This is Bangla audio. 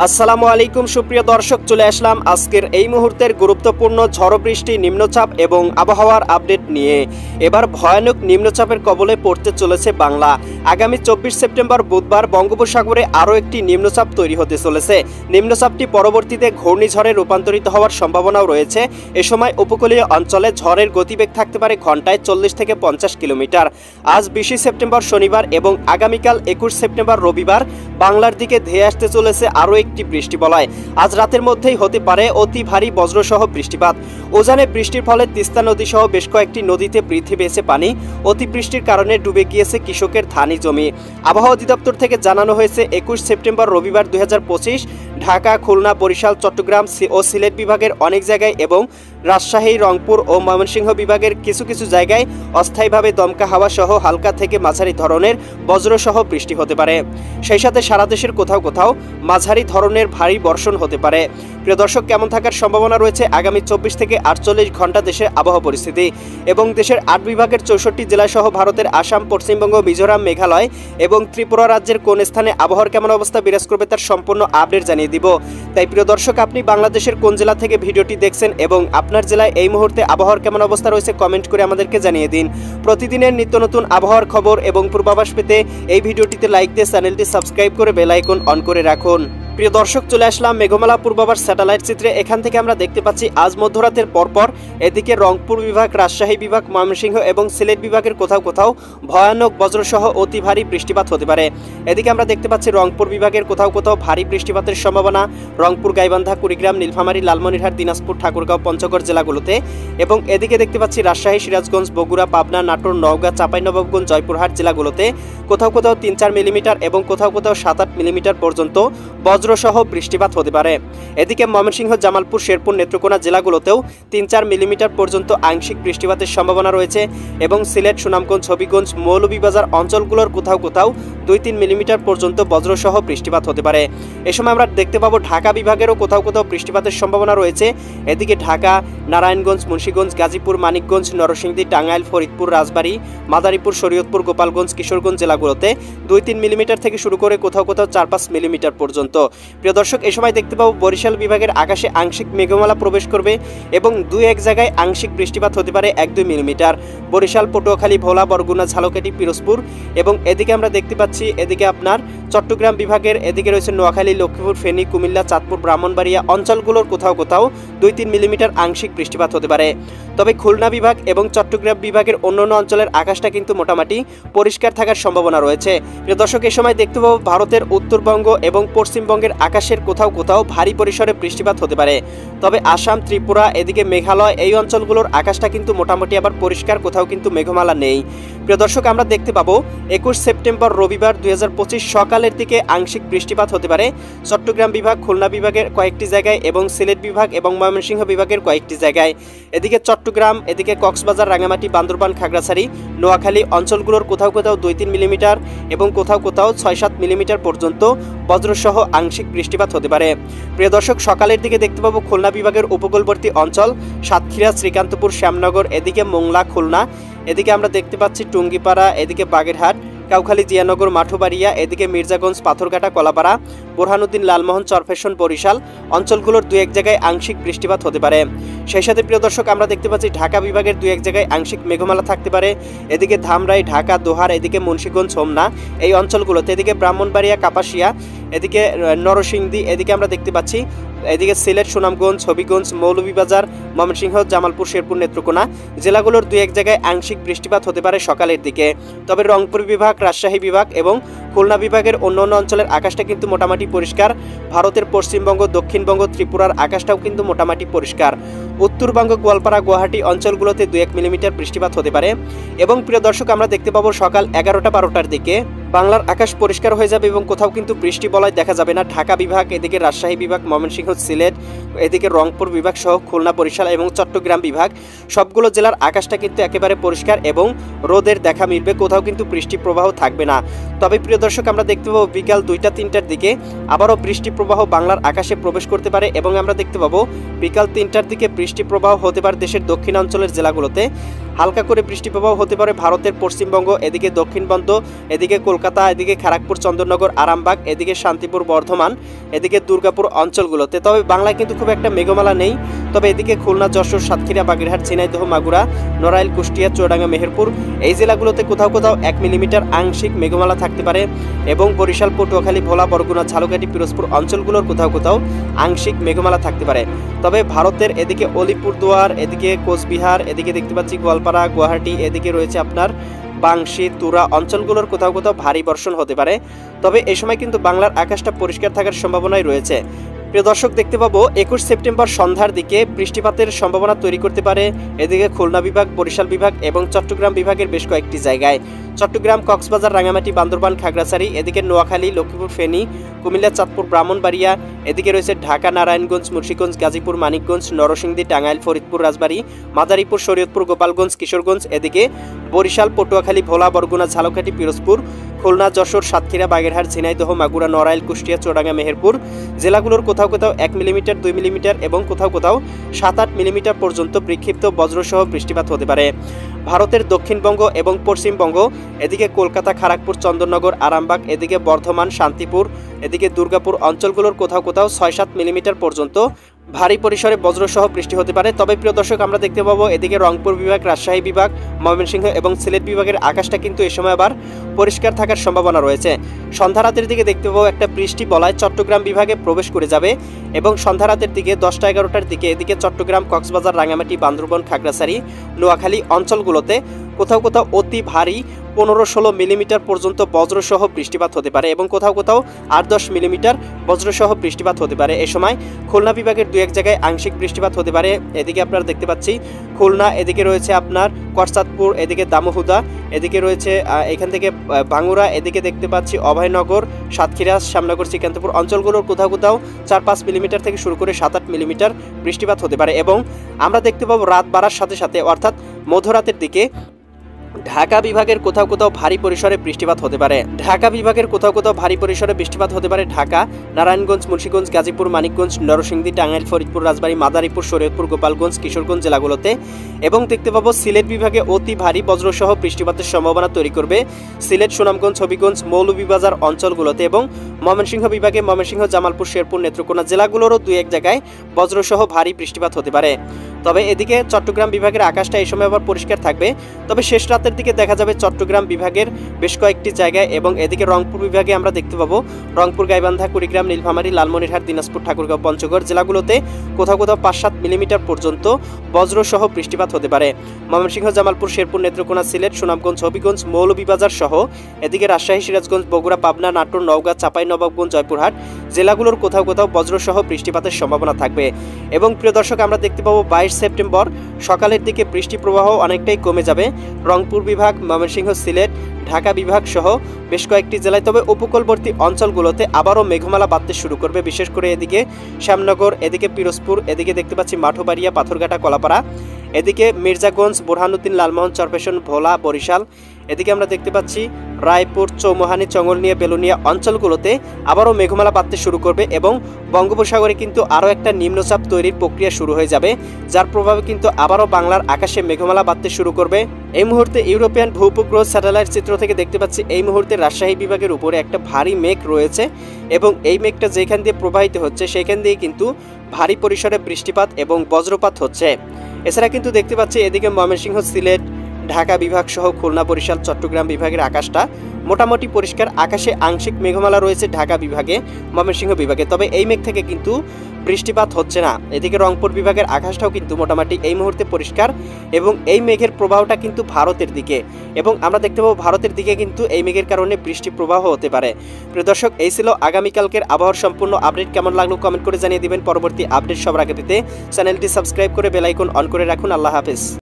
আসসালামু আলাইকুম সুপ্রিয় দর্শক, চলে আসলাম আজকের এই মুহূর্তের গুরুত্বপূর্ণ ঝড় বৃষ্টি, নিম্নচাপ এবং আবহাওয়ার আপডেট নিয়ে। এবার ভয়ানক নিম্নচাপের কবলে পড়তে চলেছে বাংলা। আগামী 24 সেপ্টেম্বর বুধবার বঙ্গোপসাগরে আরও একটি নিম্নচাপ তৈরি হতে চলেছে। নিম্নচাপটি পরবর্তীতে ঘূর্ণিঝড়ে রূপান্তরিত হওয়ার সম্ভাবনাও রয়েছে। এ সময় উপকূলীয় অঞ্চলে ঝড়ের গতিবেগ থাকতে পারে ঘন্টায় 40 থেকে 50 কিলোমিটার। আজ 20 সেপ্টেম্বর শনিবার এবং আগামীকাল 21 সেপ্টেম্বর রবিবার বাংলার দিকে ধেয়ে আসতে চলেছে আরও একটি বৃষ্টি বলয়। আজ রাতের মধ্যেই হতে পারে অতি ভারী বজ্রসহ বৃষ্টিপাত। উজানে বৃষ্টির ফলে তিস্তা নদী সহ বেশ কয়েকটি নদীতে বৃদ্ধি পেয়েছে পানি। অতিবৃষ্টির কারণে ডুবে গিয়েছে কৃষকের ধানি জমি। আবহাওয়া অধিদপ্তর থেকে জানানো হয়েছে 21 সেপ্টেম্বর রবিবার 2025 ঢাকা, খুলনা, বরিশাল, চট্টগ্রাম ও সিলেট বিভাগের অনেক জায়গায় এবং রাজশাহী, রংপুর ও ময়মনসিংহ বিভাগের কিছু কিছু জায়গায় অস্থায়ীভাবে দমকা হাওয়া সহ হালকা থেকে মাঝারি ধরনের বজ্রসহ বৃষ্টি হতে পারে। সেই সাথে সারা দেশের কোথাও কোথাও মাঝারি ধরনের ভারী বর্ষণ হতে পারে। প্রিয় দর্শক, কেমন থাকার সম্ভাবনা রয়েছে আগামী 24 থেকে 48 ঘন্টা দেশের আবহাওয়া পরিস্থিতি এবং দেশের 8 বিভাগের 64 জেলাসহ ভারতের আসাম, পশ্চিমবঙ্গ, মিজোরাম, মেঘালয় এবং ত্রিপুরা রাজ্যের কোন স্থানে আবহাওয়ার কেমন অবস্থা বিরাজ করবে তার সম্পূর্ণ আপডেট জানিয়ে দিব। তাই প্রিয় দর্শক, আপনি বাংলাদেশের কোন জেলা থেকে ভিডিওটি দেখছেন এবং আপনার জেলায় এই মুহূর্তে আবহাওয়ার কেমন অবস্থা রয়েছে কমেন্ট করে আমাদেরকে জানিয়ে দিন। প্রতিদিনের নিত্য নতুন আবহাওয়ার খবর এবং পূর্বাভাস পেতে এই ভিডিওটিতে লাইক দিয়ে চ্যানেলটি সাবস্ক্রাইব করে বেল আইকন অন করে রাখুন। প্রিয় দর্শক, চলে আসলাম মেঘমালা পূর্বাভাস স্যাটেলাইট চিত্রে। এখান থেকে আমরা দেখতে পাচ্ছি আজ মধ্যরাতের পরপর এদিকে রংপুর বিভাগ, রাজশাহী বিভাগ, ময়মনসিংহ এবং সিলেট বিভাগের কোথাও কোথাও ভয়ানক বজ্রসহ অতি ভারী বৃষ্টিপাত হতে পারে। এদিকে আমরা দেখতে পাচ্ছি রংপুর বিভাগের কোথাও কোথাও ভারী বৃষ্টিপাতের সম্ভাবনা রংপুর, গাইবান্ধা, কুড়িগ্রাম, নীলফামারী, লালমনিরহাট, দিনাজপুর, ঠাকুরগাঁও, পঞ্চগড় জেলাগুলোতে এবং এদিকে দেখতে পাচ্ছি রাজশাহী, সিরাজগঞ্জ, বগুড়া, পাবনা, নাটোর, নওগাঁ, চাঁপাইনবাবগঞ্জ, জয়পুরহাট জেলাগুলোতে কোথাও কোথাও 3-4 মিলিমিটার এবং কোথাও কোথাও 7-8 মিলিমিটার পর্যন্ত বজ্রসহ বৃষ্টিপাত হতে পারে। এদিকে ময়মনসিংহ, জামালপুর, শেরপুর, নেত্রকোনা জেলাগুলোতেও 3-4 মিলিমিটার পর্যন্ত আংশিক বৃষ্টিপাতের সম্ভাবনা রয়েছে এবং সিলেট, সুনামগঞ্জ, হবিগঞ্জ, মৌলভীবাজার অঞ্চলগুলোর কোথাও কোথাও 2-3 মিলিমিটার পর্যন্ত বজ্রসহ বৃষ্টিপাত হতে পারে। এ সময় আমরা দেখতে পাবো ঢাকা বিভাগেরও কোথাও কোথাও বৃষ্টিপাতের সম্ভাবনা রয়েছে। এদিকে ঢাকা, নারায়ণগঞ্জ, মুন্সিগঞ্জ, গাজীপুর, মানিকগঞ্জ, নরসিংদী, টাঙ্গাইল, ফরিদপুর, রাজবাড়ী, মাদারীপুর, শরীয়তপুর, গোপালগঞ্জ, কিশোরগঞ্জ জেলাগুলোতে 2-3 মিলিমিটার থেকে শুরু করে কোথাও কোথাও 4-5 মিলিমিটার পর্যন্ত। প্রিয় দর্শক, এই সময় দেখতে পাবো বরিশাল বিভাগের আকাশে আংশিক মেঘমালা প্রবেশ করবে এবং 2-1 জায়গায় আংশিক বৃষ্টিপাত হতে পারে 1-2 মিলিমিটার। বরিশাল, পটুয়াখালী, ভোলা, বরগুনা, ঝালকাঠি, পিরোজপুর এবং এদিকে আমরা দেখতে পাচ্ছি এদিকে আপনার চট্টগ্রাম বিভাগের এদিকে রয়েছে নোয়াখালী, লক্ষ্মীপুর, ফেনী, কুমিল্লা, চাঁদপুর, ব্রাহ্মণবাড়িয়া অঞ্চলগুলোর কোথাও কোথাও 2-3 মিলিমিটার আংশিক বৃষ্টিপাত হতে পারে। তবে খুলনা বিভাগ এবং চট্টগ্রাম বিভাগের অন্যান্য অঞ্চলের আকাশটা কিন্তু মোটামুটি পরিষ্কার থাকার সম্ভাবনা রয়েছে। প্রিয় দর্শক, এই সময় দেখতে পাবো ভারতের উত্তরবঙ্গ এবং পশ্চিমবঙ্গের আকাশের কোথাও কোথাও ভারী পরিসরে বৃষ্টিপাত হতে পারে। তবে আসাম, ত্রিপুরা, এদিকে মেঘালয় এই অঞ্চলগুলোর আকাশটা কিন্তু মোটামুটি আবার পরিষ্কার, কোথাও কিন্তু মেঘমালা নেই। প্রিয় দর্শক, আমরা দেখতে পাবো 21 সেপ্টেম্বর রবিবার 2025 সকালের দিকে আংশিক বৃষ্টিপাত হতে পারে চট্টগ্রাম বিভাগ, খুলনা বিভাগের কয়েকটি জায়গায় এবং সিলেট বিভাগ এবং ময়মনসিংহ বিভাগের কয়েকটি জায়গায়। এদিকে চট্টগ্রাম, এদিকে কক্সবাজার, রাঙামাটি, বান্দরবান, খাগড়াছড়ি, নোয়াখালী অঞ্চলগুলোর কোথাও কোথাও 2-3 মিলিমিটার এবং কোথাও কোথাও 6-7 মিলিমিটার পর্যন্ত বজ্রসহ আংশিক বৃষ্টিপাত হতে পারে। প্রিয় দর্শক, সকালের দিকে দেখতে পাবো খুলনা বিভাগের উপকূলবর্তী অঞ্চল সাতক্ষীরা, শ্রীকান্তপুর, শ্যামনগর, এদিকে মোংলা, খুলনা, এদিকে আমরা দেখতে পাচ্ছি টুঙ্গিপাড়া, এদিকে বাগেরহাট, কাউখালী, জিয়ানগর, মাঠুবাড়িয়া, এদিকে মির্জাগঞ্জ, পাথরঘাটা, কলাপাড়া, বোরহানুদ্দিন, লালমোহন, চরফেশন, বরিশাল অঞ্চলগুলোর 2-1 জায়গায় আংশিক বৃষ্টিপাত হতে পারে। সেই সাথে প্রিয় দর্শক, আমরা দেখতে পাচ্ছি ঢাকা বিভাগের 2-1 জায়গায় আংশিক মেঘমালা থাকতে পারে। এদিকে ধামরাই, ঢাকা, দোহার, এদিকে মুন্সিগঞ্জ, হোমনা এই অঞ্চলগুলোতে, এদিকে ব্রাহ্মণবাড়িয়া, কাপাসিয়া, এদিকে নরসিংদী, এদিকে আমরা দেখতে পাচ্ছি এদিকে সিলেট, সুনামগঞ্জ, হবিগঞ্জ, মৌলভীবাজার, ময়মনসিংহ, জামালপুর, শেরপুর, নেত্রকোনা জেলাগুলোর 2-1 জায়গায় আংশিক বৃষ্টিপাত হতে পারে সকালের দিকে। তবে রংপুর বিভাগ, রাজশাহী বিভাগ এবং খুলনা বিভাগের অন্যান্য অঞ্চলের আকাশটা কিন্তু মোটামুটি পরিষ্কার। ভারতের পশ্চিমবঙ্গ, দক্ষিণবঙ্গ, ত্রিপুরার আকাশটাও কিন্তু মোটামুটি পরিষ্কার। উত্তরবঙ্গ, গোয়ালপাড়া, গুয়াহাটি অঞ্চলগুলোতে 2-1 মিলিমিটার বৃষ্টিপাত হতে পারে। এবং প্রিয় দর্শক, আমরা দেখতে পাবো সকাল 11টা-12টার দিকে বাংলার আকাশ পরিষ্কার হয়ে যাবে এবং কোথাও কিন্তু বৃষ্টি বলয় দেখা যাবে না। ঢাকা বিভাগ, এদিকে রাজশাহী বিভাগ, ময়মনসিংহ, সিলেট, এদিকে রংপুর বিভাগ সহ খুলনা, বরিশাল এবং চট্টগ্রাম বিভাগ সবগুলো জেলার আকাশটা কিন্তু একেবারে পরিষ্কার এবং রোদের দেখা মিলবে, কোথাও কিন্তু বৃষ্টি প্রবাহ থাকবে না। তবে প্রিয় দর্শক, আমরা দেখতে পাবো বিকাল 2টা-3টার দিকে আবারও বৃষ্টি প্রবাহ বাংলার আকাশে প্রবেশ করতে পারে এবং আমরা দেখতে পাবো বিকাল 3টার দিকে বৃষ্টি প্রবাহ হতে পারে দেশের দক্ষিণাঞ্চলের জেলাগুলোতে। হালকা করে বৃষ্টি প্রবাহ হতে পারে ভারতের পশ্চিমবঙ্গ, এদিকে দক্ষিণবঙ্গ, এদিকে কলকাতা, এদিকে খড়গপুর, চন্দননগর, আরামবাগ, এদিকে শান্তিপুর, বর্ধমান, এদিকে দুর্গাপুর অঞ্চলগুলোতে। তবে বাংলায় কিন্তু খুব একটা মেঘমালা নেই। তবে এদিকে খুলনা, যশোর, সাতক্ষীরা, বাগেরহাট, ঝিনাইদহ, মাগুরা, নড়াইল, কুষ্টিয়া, চুয়াডাঙ্গা, মেহেরপুর এই জেলাগুলোতে কোথাও কোথাও 1 মিলিমিটার আংশিক মেঘমালা থাকতে পারে এবং বরিশাল, পটুয়াখালী, ভোলা, বরগুনা, ঝালকাঠি, পিরোজপুর অঞ্চলগুলোর কোথাও কোথাও আংশিক মেঘমালা থাকতে পারে। তবে ভারতের এদিকে আলিপুরদুয়ার, এদিকে কোচবিহার, এদিকে দেখতে পাচ্ছি গোয়ালপাড়া, গুয়াহাটি, এদিকে রয়েছে আপনার বাংশী, তুরা অঞ্চলগুলোর কোথাও কোথাও ভারী বর্ষণ হতে পারে। তবে এই সময় কিন্তু বাংলার আকাশটা পরিষ্কার থাকার সম্ভাবনাই রয়েছে। প্রিয় দর্শক, দেখতে পাবো 21 সেপ্টেম্বর সন্ধ্যার দিকে বৃষ্টিপাতের সম্ভাবনা তৈরি করতে পারে এদিকে খুলনা বিভাগ, বরিশাল বিভাগ এবং চট্টগ্রাম বিভাগের বেশ কয়েকটি জায়গায়। চট্টগ্রাম, কক্সবাজার, রাঙামাটি, বান্দরবান, খাগড়াছড়ি, এদিকে নোয়াখালী, লক্ষ্মীপুর, ফেনী, কুমিল্লা, চাঁদপুর, ব্রাহ্মণবাড়িয়া, এদিকে রয়েছে ঢাকা, নারায়ণগঞ্জ, মুন্সিগঞ্জ, গাজীপুর, মানিকগঞ্জ, নরসিংদী, টাঙ্গাইল, ফরিদপুর, রাজবাড়ী, মাদারীপুর, শরীয়তপুর, গোপালগঞ্জ, কিশোরগঞ্জ, এদিকে বরিশাল, পটুয়াখালী, ভোলা, বরগুনা, ঝালকাঠি, পিরোজপুর, খুলনা, যশোর, সাতক্ষীরা, বাগেরহাট, ঝিনাইদহ, মাগুরা, নড়াইল, কুষ্টিয়া, চুয়াডাঙ্গা, মেহেরপুর জেলাগুলোর কোথাও কোথাও 1 মিলিমিটার, 2 মিলিমিটার এবং কোথাও কোথাও 7-8 মিলিমিটার পর্যন্ত বিক্ষিপ্ত বজ্রসহ বৃষ্টিপাত হতে পারে। ভারতের দক্ষিণবঙ্গ এবং পশ্চিমবঙ্গ, এদিকে কলকাতা, খড়গপুর, চন্দননগর, আরামবাগ, এদিকে বর্ধমান, শান্তিপুর, এদিকে দুর্গাপুর অঞ্চলগুলোর কোথাও কোথাও 6-7 মিলিমিটার পর্যন্ত ভারী পরিসরে বজ্রসহ বৃষ্টি হতে পারে। তবে প্রিয় দর্শক, আমরা দেখতে পাবো এদিকে রংপুর বিভাগ, রাজশাহী বিভাগ, ময়মনসিংহ এবং সিলেট বিভাগের আকাশটা কিন্তু এ সময় আবার পরিষ্কার থাকার সম্ভাবনা রয়েছে। সন্ধ্যা রাতের দিকে দেখতে পাবো একটা বৃষ্টি বলয় চট্টগ্রাম বিভাগে প্রবেশ করে যাবে এবং সন্ধ্যা রাতের দিকে 10টা-11টার দিকে এদিকে চট্টগ্রাম, কক্সবাজার, রাঙামাটি, বান্দরবান, খাগড়াছড়ি, নোয়াখালী অঞ্চলগুলোতে কোথাও কোথাও অতি ভারী 15-16 মিলিমিটার পর্যন্ত বজ্রসহ বৃষ্টিপাত হতে পারে এবং কোথাও কোথাও 8-10 মিলিমিটার বজ্রসহ বৃষ্টিপাত হতে পারে। এ সময় খুলনা বিভাগের 2-1 জায়গায় আংশিক বৃষ্টিপাত হতে পারে। এদিকে আপনারা দেখতে পাচ্ছি খুলনা, এদিকে রয়েছে আপনার করচাঁদপুর, এদিকে দামোহুদা, এদিকে রয়েছে এখান থেকে ভাঙ্গুরা, এদিকে দেখতে পাচ্ছি অভয়নগর, সাতক্ষীরা, শ্যামনগর, শ্রীকান্তপুর অঞ্চলগুলোর কোথাও কোথাও 4-5 মিলিমিটার থেকে শুরু করে 7-8 মিলিমিটার বৃষ্টিপাত হতে পারে। এবং আমরা দেখতে পাবো রাত বাড়ার সাথে সাথে অর্থাৎ মধ্যরাতের দিকে ঢাকা বিভাগের কোথাও কোথাও ভারী পরিসরে বৃষ্টিপাত হতে পারে। ঢাকা বিভাগের কোথাও কোথাও ভারী পরিসরে বৃষ্টিপাত হতে পারে ঢাকা, নারায়ণগঞ্জ, মুন্সিগঞ্জ, গাজীপুর, মানিকগঞ্জ, নরসিংদী, টাঙ্গাইল, ফরিদপুর, রাজবাড়ী, মাদারীপুর, শরীয়তপুর, গোপালগঞ্জ, কিশোরগঞ্জ জেলাগুলোতে। এবং দেখতে পাবো সিলেট বিভাগে অতি ভারী বজ্রসহ বৃষ্টিপাতের সম্ভাবনা তৈরি করবে সিলেট, সুনামগঞ্জ, হবিগঞ্জ, মৌলভীবাজার অঞ্চলগুলোতে। এবং ময়মনসিংহ বিভাগে ময়মনসিংহ, জামালপুর, শেরপুর, নেত্রকোনা জেলাগুলোরও 2-1 জায়গায় বজ্রসহ ভারী বৃষ্টিপাত হতে পারে। তবে এদিকে চট্টগ্রাম বিভাগের আকাশটা এই সময় আবার পরিষ্কার থাকবে। তবে শেষ রাতের দিকে দেখা যাবে চট্টগ্রাম বিভাগের বেশ কয়েকটি জায়গায়। এবং এদিকে রংপুর বিভাগে আমরা দেখতে পাবো রংপুর, গাইবান্ধা, কুড়িগ্রাম, নীলফামারী, লালমনিরহাট, দিনাজপুর, ঠাকুরগাঁও, পঞ্চগড় জেলাগুলোতে কোথাও কোথাও 5-7 মিলিমিটার পর্যন্ত বজ্রসহ বৃষ্টিপাত হতে পারে। ময়মনসিংহ, জামালপুর, শেরপুর, নেত্রকোনা, সিলেট, সুনামগঞ্জ, হবিগঞ্জ, মৌলভীবাজার সহ এদিকে রাজশাহী, সিরাজগঞ্জ, বগুড়া, পাবনা, নাটোর, নওগাঁ, চাঁপাইনবাবগঞ্জ, জয়পুরহাট জেলাগুলোর কোথাও কোথাও বজ্রসহ বৃষ্টিপাতের সম্ভাবনা থাকবে। এবং প্রিয় দর্শক, আমরা দেখতে পাবো 22 সেপ্টেম্বর সকালের দিকে বৃষ্টি প্রবাহ অনেকটাই কমে যাবে রংপুর বিভাগ, ময়মনসিংহ, সিলেট, ঢাকা বিভাগ সহ বেশ কয়েকটি জেলায়। তবে উপকূলবর্তী অঞ্চলগুলোতে আবারও মেঘমালা বাড়তে শুরু করবে, বিশেষ করে এদিকে শ্যামনগর, এদিকে পিরোজপুর, এদিকে দেখতে পাচ্ছি মাঠবাড়িয়া, পাথরঘাটা, কলাপাড়া, এদিকে মির্জাগঞ্জ, বুরহানুদ্দিন, লালমোহন, চরপেশন, ভোলা, বরিশাল, এদিকে আমরা দেখতে পাচ্ছি রায়পুর, চৌমোহানি, চঙ্গলনিয়া, বেলুনিয়া অঞ্চলগুলোতে আবারও মেঘমালা বাড়তে শুরু করবে এবং বঙ্গোপসাগরে কিন্তু আরও একটা নিম্নচাপ তৈরির প্রক্রিয়া শুরু হয়ে যাবে, যার প্রভাবে কিন্তু আবারও বাংলার আকাশে মেঘমালা বাড়তে শুরু করবে। এই মুহূর্তে ইউরোপিয়ান ভূ-উপগ্রহ স্যাটেলাইট চিত্র থেকে দেখতে পাচ্ছি এই মুহূর্তে রাজশাহী বিভাগের উপরে একটা ভারী মেঘ রয়েছে এবং এই মেঘটা যেখান দিয়ে প্রবাহিত হচ্ছে সেখান দিয়ে কিন্তু ভারী পরিসরে বৃষ্টিপাত এবং বজ্রপাত হচ্ছে। এছাড়া কিন্তু দেখতে পাচ্ছি এদিকে ময়মনসিংহ, সিলেট, ঢাকা বিভাগ সহ খুলনা, বরিশাল, চট্টগ্রাম বিভাগের আকাশটা মোটামুটি পরিষ্কার। আকাশে আংশিক মেঘমালা রয়েছে ঢাকা বিভাগে, ময়মনসিংহ বিভাগে, তবে এই মেঘ থেকে কিন্তু বৃষ্টিপাত হচ্ছে না। এদিকে রংপুর বিভাগের আকাশটাও কিন্তু মোটামুটি এই মুহূর্তে পরিষ্কার এবং এই মেঘের প্রবাহটা কিন্তু ভারতের দিকে এবং আমরা দেখতে পাবো ভারতের দিকে কিন্তু এই মেঘের কারণে বৃষ্টি প্রবাহ হতে পারে। প্রিয় দর্শক, এই ছিল আগামীকালকের আবহাওয়ার সম্পূর্ণ আপডেট। কেমন লাগলো কমেন্ট করে জানিয়ে দিবেন। পরবর্তী আপডেট সবার আগে পেতে চ্যানেলটি সাবস্ক্রাইব করে বেল আইকন অন করে রাখুন। আল্লাহ হাফেজ।